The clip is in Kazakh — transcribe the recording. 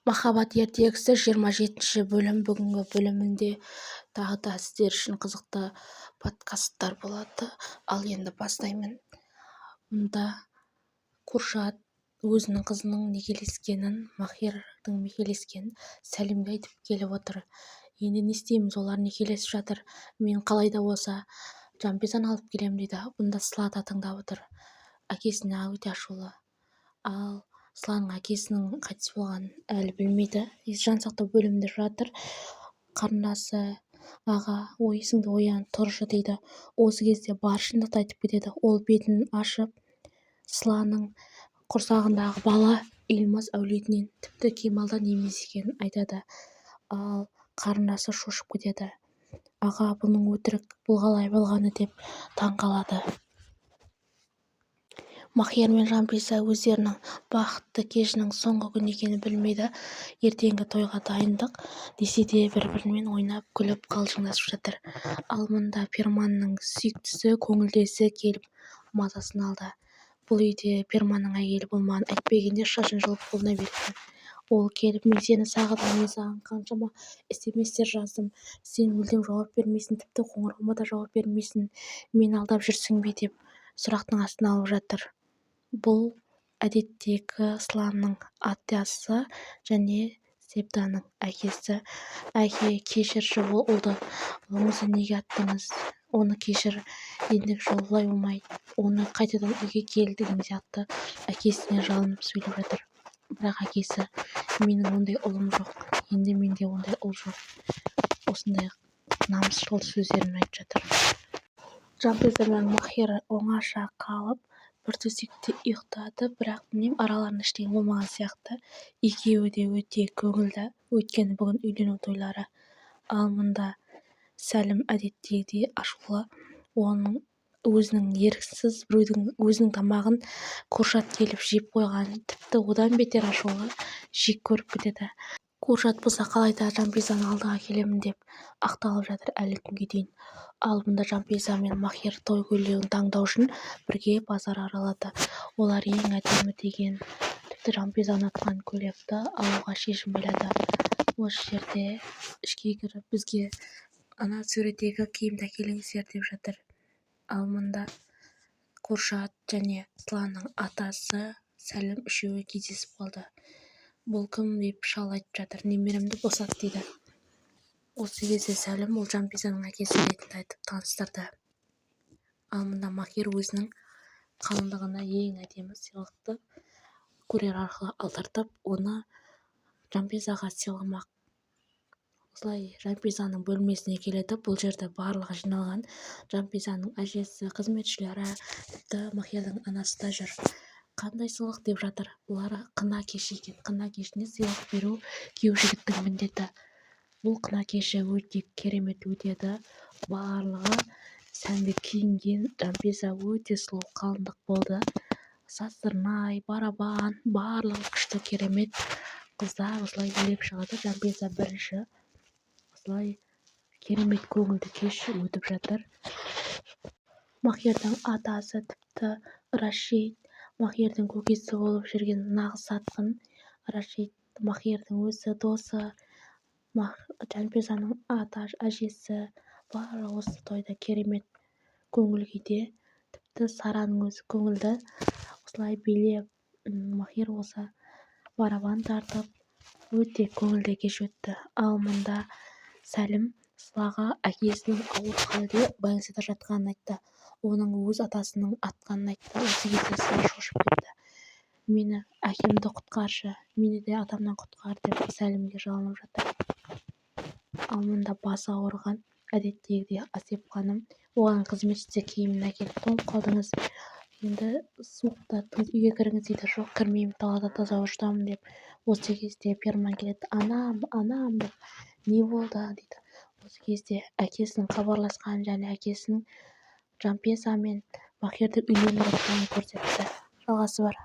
Махаббат ертегісі 27 бөлім. Бүгінгі бөлімінде тағы да сіздер үшін қызықты подкасттар болады. Ал енді бастаймын. Мұнда Куршат өзінің қызының некелескенін, Махирдің некелескенін Сәлімге айтып келіп отыр. Енді не істейміз, олар некелесіп жатыр. Мен қалай да болса Жампизаны алып келемін дейді. Бұнда Сыла да тыңдап отыр. Әкесіне өте ашулы. Ал Сыланың әкесінің қайтыс болғанын әлі білмейді. Жансақтау бөлімінде жатыр. Қарындасы: аға, есіңді оян, тұршы дейді. Осы кезде бар шындықты айтып кетеді. Ол бетін ашып, Сыланың құрсағындағы бала Илмаз әулетінен, тіпті Кемалдан емес екенін айтады. Ал қарындасы шошып кетеді. Аға, бұның өтірік, бұл қалай болғаны деп таңқалады. Махир мен Жампиза өздерінің бақытты кешінің соңғы күні екенін білмейді. Ертеңгі тойға дайындық десе де бір-бірімен ойнап, күліп, қалжыңдасып жатыр. Ал мұнда Перманның сүйіктісі, көңілдесі келіп мазасын алды. Бұл үйде Перманның әйелі болмаған, әйтпегенде шашын жұлып қолына берген. Ол келіп: мен сені сағындым, мен саған қаншама SMS-тер жаздым, сен мүлдем жауап бермейсің, тіпті қоңырауыма да жауап бермейсің, мен алдап жүрсің бе деп сұрақтың астына алып жатыр. Бұл әдеттегі Сыланың атасы және Себданың әкесі. Әке, кешірші, ол ұлды ұлыңызды неге аттыңыз? Оны кешір, ендігі жолы бұлай болмайды. Оны қайтадан үйге кел деген сияқты әкесіне жалынып сөйлеп жатыр. Бірақ әкесі: менің ондай ұлым жоқ, енді менде ондай ұл жоқ. Осындай намысшыл сөздерін айтып жатыр. Жампиза мен Махир оңаша қалып бір төсекте ұйықтады, бірақ араларында ештеңе болмаған сияқты. Екеуі де өте көңілді, өйткені бүгін үйлену тойлары. Ал мұнда Сәлім әдеттегідей ашулы. Оның өзінің еріксіз біреудің өзінің тамағын Куршат келіп жеп қойған, тіпті одан бетер ашулы, жек көріп кетеді. Куршат болса қалайда Жампизаны алдыға келемін деп ақталып жатыр әлі күнге дейін. Ал мұнда Жампиза мен Махир той көйлегін таңдау үшін бірге базар аралады. Олар ең әдемі деген, тіпті Жампиза ұнатқан көйлекті алуға шешім ойлады. Осы жерде ішке кіріп бізге ана суреттегі киімді әкеліңіздер деп жатыр. Ал мұнда Куршат және Сыланың атасы Сәлім үшеуі кездесіп қалды. Бұл кім деп шал айтып жатыр. Немеремді босат дейді. Осы кезде Сәлім ол Жампизаның әкесі ретінде айтып таныстырды. Ал мұнда Махир өзінің қалыңдығына ең әдемі сыйлықты курьер арқылы алдыртып, оны Жампизаға сыйламақ. Осылай Жампизаның бөлмесіне келеді. Бұл жерде барлығы жиналған. Жампизаның әжесі, қызметшілері, тіпті Махирдің анасы да жүр. Қандай сыйлық деп жатыр. Бұлар қына кеші екен. Қына кешіне сыйлық беру күйеу жігіттің міндеті. Бұл қына кеші өте керемет өтеді. Барлығы сәнді киінген. Жампиза өте сұлу, қалыңдық болды. Сазтырнай, барабан, барлығы күшті, керемет. Қыздар осылай елеп шығады. Жампиза бірінші. Осылай керемет көңілді кеш өтіп жатыр. Махирдің атасы, тіпті Рашид, Махирдің көкесі болып жүрген нағыз сатқын. Рашид Махирдің өзі досы, Жампизаның әжесі. Барлығы осы тойда керемет көңіл күйде. Тіпті Сараның өзі көңілді. Осылай билеп, Махир болса барабан тартып, өте көңілді кеш өтті. Ал мұнда Сәлім Сылаға әкесінің ауыр халде больницада жатқанын айтты. Оның өз атасының атқанын айтты. Осы кезде Сыла шошып кетті. Мені, әкемді құтқаршы, мені де атамнан құтқар деп Сәлімге жалынып жатыр. Ал мұнда басы ауырған әдеттегідей Асеп ханым оған қызметшісі киімін әкеліп: тоңып қалдыңыз, енді суықта үйге кіріңіз дейді. Жоқ, кірмеймін, далада таза ұждамын деп. Осы кезде Перман келеді: анам, анам деп. Не болды дейді. Осы кезде әкесінің хабарласқанын және әкесінің Жампиза мен Махирді үйленіп жатқанын көрсетті. Жалғасы бар.